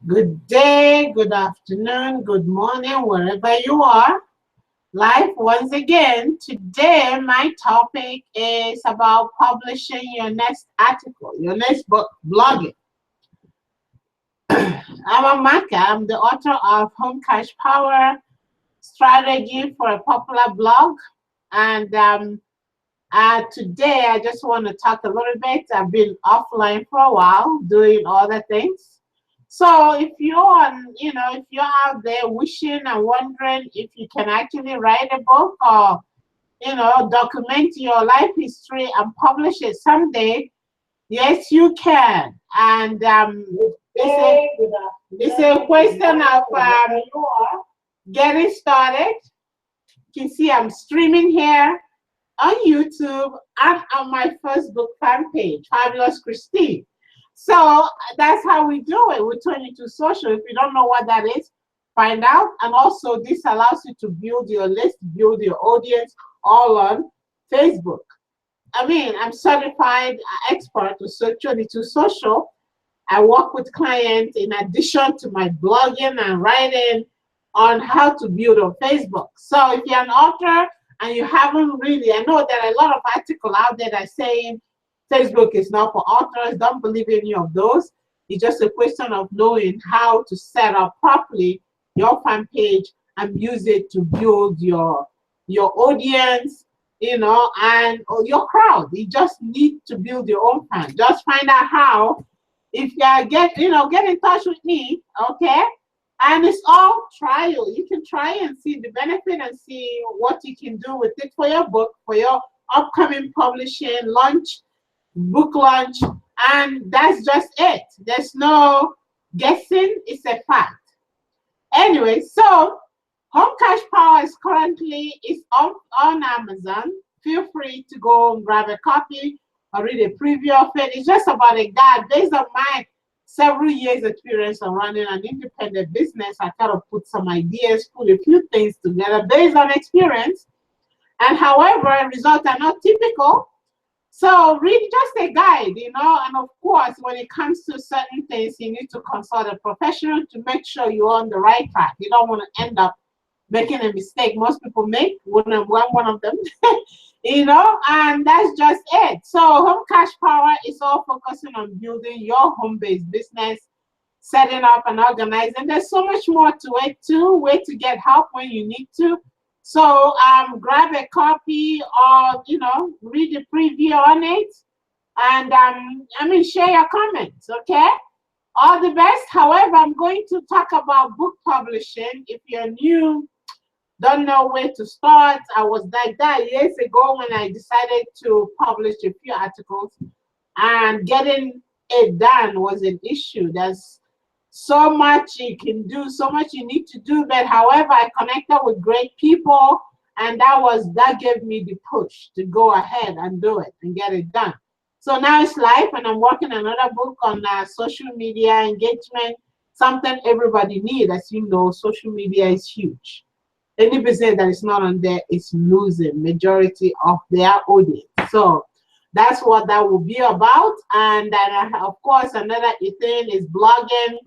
Good day, good afternoon, good morning, wherever you are. Life once again. Today, my topic is about publishing your next article, your next book, blogging. I'm Amaka. I'm the author of Home Cash Power Strategy for a Popular Blog. And today, I just want to talk a little bit. I've been offline for a while doing other things. So if you're if you're out there wishing and wondering if you can actually write a book or, document your life history and publish it someday, yes, you can. And it's a question of getting started. You can see I'm streaming here on YouTube and on my Facebook fan page, Fabulous Christine. So that's how we do it with 22 Social. If you don't know what that is, find out. And also, this allows you to build your list, build your audience all on Facebook. I mean, I'm certified expert with 22 Social. I work with clients in addition to my blogging and writing on how to build on Facebook. So if you're an author and you haven't really, I know there are a lot of articles out there that are saying Facebook is not for authors. Don't believe any of those. It's just a question of knowing how to set up properly your fan page and use it to build your audience, and your crowd. You just need to build your own fan. Just find out how. If you get in touch with me, okay? And it's all trial. You can try and see the benefit and see what you can do with it for your book, for your upcoming publishing launch, book launch, and that's just it. There's no guessing, it's a fact. Anyway, so Home Cash Power is currently on Amazon. Feel free to go and grab a copy or read a preview of it. It's just about a guide based on my several years experience on running an independent business. I kind of put some ideas, put a few things together based on experience. And however, results are not typical. So read just a guide, and of course, when it comes to certain things, you need to consult a professional to make sure you're on the right track. You don't want to end up making a mistake most people make when I'm one of them, and that's just it. So Home Cash Power is all focusing on building your home-based business, setting up and organizing. There's so much more to it too, where to get help when you need to. So grab a copy or, read the preview on it. And share your comments, okay? All the best. However, I'm going to talk about book publishing. If you're new, don't know where to start. I was like that years ago when I decided to publish a few articles, and getting it done was an issue. There's so much you can do, so much you need to do. But however, I connected with great people, and that gave me the push to go ahead and do it and get it done. So now it's live, and I'm working on another book on social media engagement, something everybody needs. As you know, social media is huge. Any business that is not on there is losing majority of their audience. So that's what that will be about. And then, of course, another thing is blogging.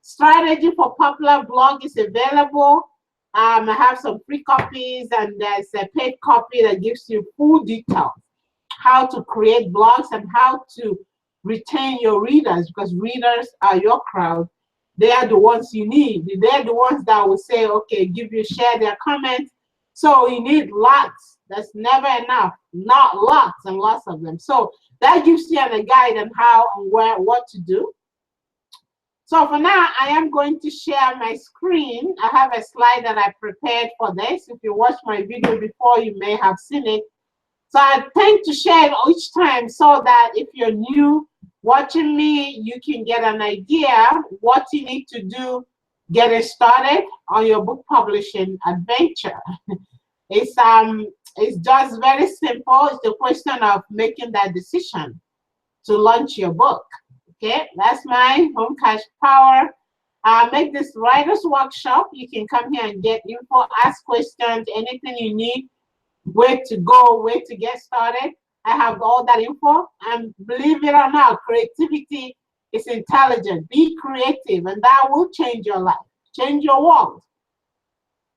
Strategy for Popular Blog is available. I have some free copies, and there's a paid copy that gives you full details, how to create blogs and how to retain your readers, because readers are your crowd. They are the ones you need. They're the ones that will say, okay, share their comments. So you need lots. That's never enough. Not lots and lots of them. So that gives you a guide on how and what to do. So for now, I am going to share my screen. I have a slide that I prepared for this. If you watched my video before, you may have seen it. So I tend to share it each time so that if you're new watching me, you can get an idea what you need to do getting started on your book publishing adventure. It's just very simple. It's a question of making that decision to launch your book. Okay, that's my Home Cash Power. Make this writer's workshop. You can come here and get info, ask questions, anything you need, where to go, where to get started. I have all that info. And believe it or not, creativity It's intelligent. Be creative, and that will change your life, change your world.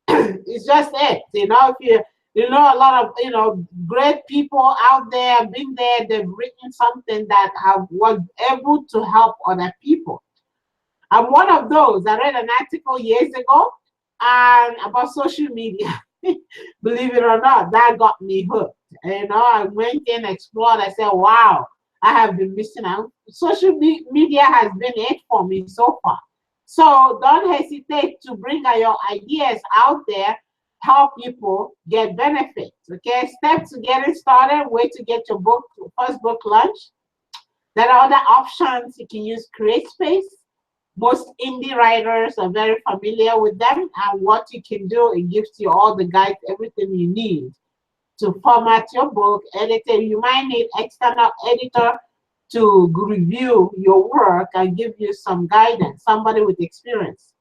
It's just it. If you know a lot of great people out there, been there, they've written something that was able to help other people. I'm one of those. I read an article years ago and about social media. Believe it or not, that got me hooked. I went in, explored. I said, wow, I have been missing out. Social media has been it for me so far. So don't hesitate to bring your ideas out there, help people get benefits. Okay, steps to getting started, way to get your first book launched. There are other options. You can use CreateSpace. Most indie writers are very familiar with them, and what you can do, it gives you all the guides, everything you need to format your book, edit it. You might need external editor to review your work and give you some guidance, somebody with experience.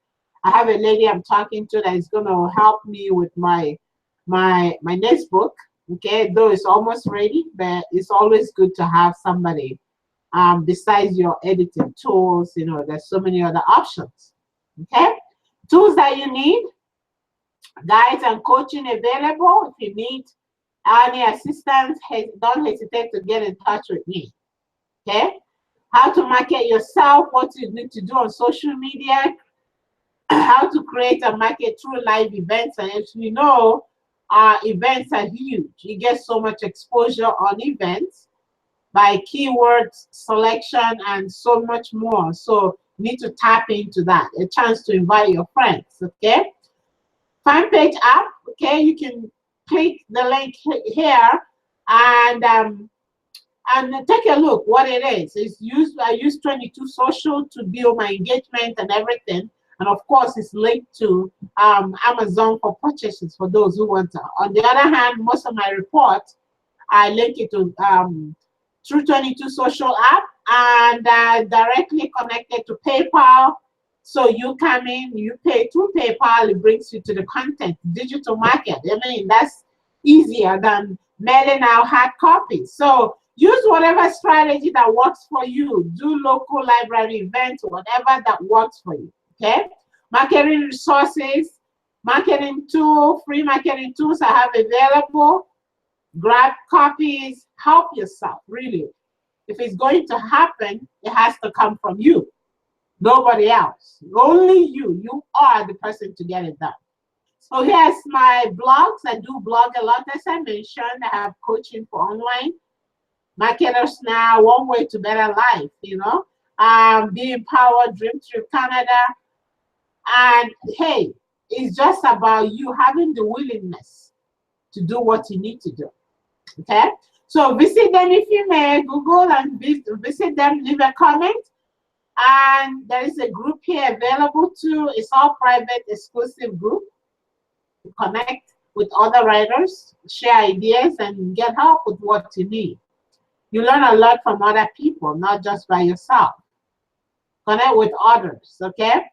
I have a lady I'm talking to that is going to help me with my next book. Okay, though it's almost ready, but it's always good to have somebody besides your editing tools. There's so many other options. Okay, tools that you need, guides and coaching available. If you need any assistance, don't hesitate to get in touch with me. Okay, how to market yourself, what you need to do on social media, how to create and market through live events. And as we know, events are huge. You get so much exposure on events by keywords selection and so much more. So you need to tap into that, a chance to invite your friends. Okay, fan page app. Okay, you can click the link here and take a look what it is. I use 22 Social to build my engagement and everything. And of course, it's linked to Amazon for purchases for those who want to. On the other hand, most of my reports, I link it to through 22 Social app and directly connected to PayPal. So you come in, you pay through PayPal, it brings you to the content, digital market. I mean, that's easier than mailing out hard copies. So use whatever strategy that works for you. Do local library events, whatever that works for you. Okay? Marketing resources, marketing tool, free marketing tools I have available. Grab copies, help yourself, really. If it's going to happen, it has to come from you. Nobody else. Only you. You are the person to get it done. So here's my blogs. I do blog a lot, as I mentioned. I have coaching for online marketers now, one way to better life, Be Empowered, Dream Trip Canada. And hey, it's just about you having the willingness to do what you need to do. Okay? So visit them if you may, Google and visit them, leave a comment. And there is a group here available too. It's all private, exclusive group. Connect with other writers, share ideas, and get help with what you need. You learn a lot from other people, not just by yourself. Connect with others, okay?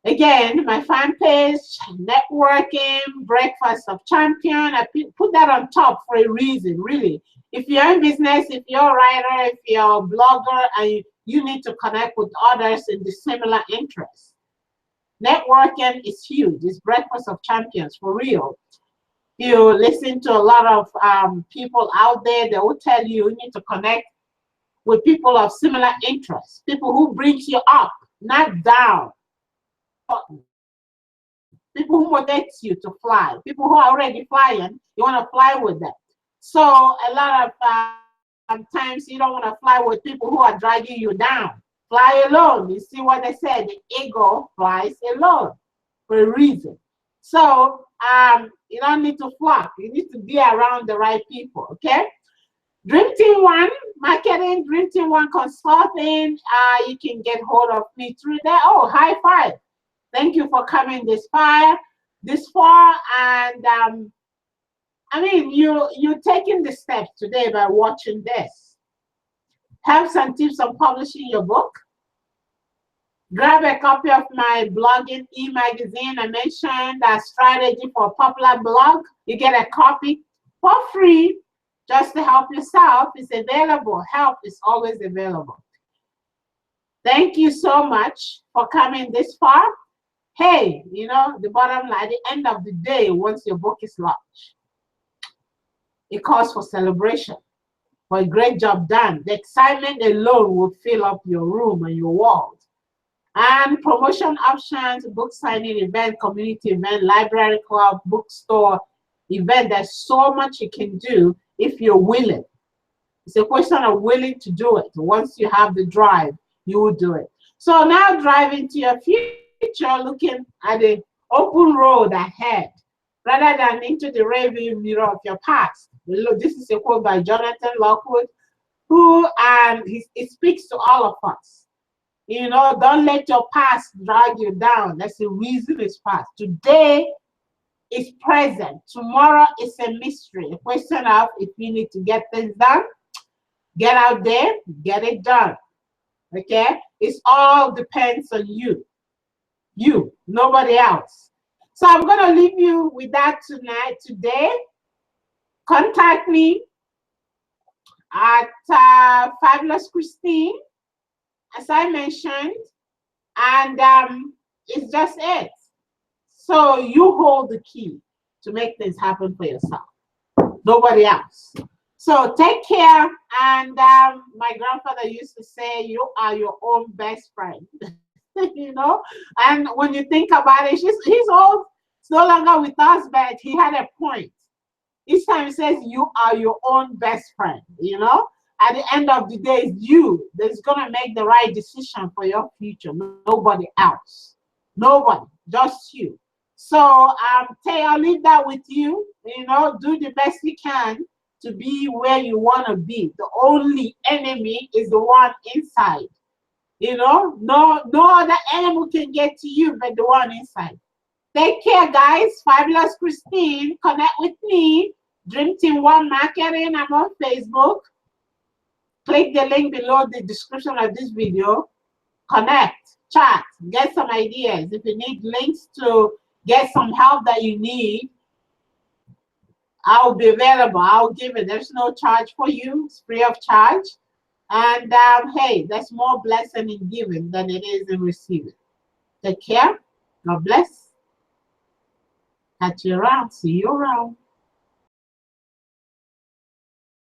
Again, my fan page, networking, breakfast of champion. I put that on top for a reason, really. If you're in business, if you're a writer, if you're a blogger, and you need to connect with others in the similar interests. Networking is huge. It's breakfast of champions, for real. You listen to a lot of people out there, they will tell you you need to connect with people of similar interests, people who brings you up, not down. People who motivate you to fly, people who are already flying, you want to fly with them. So a lot of times you don't want to fly with people who are dragging you down. Fly alone. You see what they said, the ego flies alone for a reason. So you don't need to flock. You need to be around the right people, okay? Dream Team One Marketing, Dream Team One Consulting. You can get hold of me through there. Oh, high five. Thank you for coming this far. And I mean, you're taking the steps today by watching this. Have some tips on publishing your book. Grab a copy of my blogging e-magazine. I mentioned that strategy for a popular blog. You get a copy for free just to help yourself. It's available. Help is always available. Thank you so much for coming this far. Hey, you know, the bottom line, at the end of the day, once your book is launched, it calls for celebration, for a great job done. The excitement alone will fill up your room and your walls. And promotion options, book signing event, community event, library club, bookstore event. There's so much you can do if you're willing. It's a question of willing to do it. Once you have the drive, you will do it. So now drive into your future, looking at the open road ahead, rather than into the rearview mirror of your past. This is a quote by Jonathan Lockwood, who it speaks to all of us. You know, don't let your past drag you down. That's the reason it's past. Today is present. Tomorrow is a mystery. A question of if you need to get things done, get out there, get it done. Okay? It all depends on you. You, nobody else. So I'm going to leave you with that today. Contact me at Fabulous Christine, as I mentioned, and it's just it. So you hold the key to make things happen for yourself. Nobody else. So take care. And my grandfather used to say, you are your own best friend. You know? And when you think about it, he's old. It's no longer with us, but he had a point. Each time he says, you are your own best friend, you know? At the end of the day, it's you that's going to make the right decision for your future. Nobody else. Nobody. Just you. So I'll leave that with you. You know, do the best you can to be where you want to be. The only enemy is the one inside. You know, no other enemy can get to you but the one inside. Take care, guys. Fabulous Christine. Connect with me. Dream Team One Marketing. I'm on Facebook. Click the link below the description of this video. Connect, chat, get some ideas. If you need links to get some help that you need, I'll be available. I'll give it. There's no charge for you. It's free of charge. And hey, there's more blessing in giving than it is in receiving. Take care. God bless. Catch you around. See you around.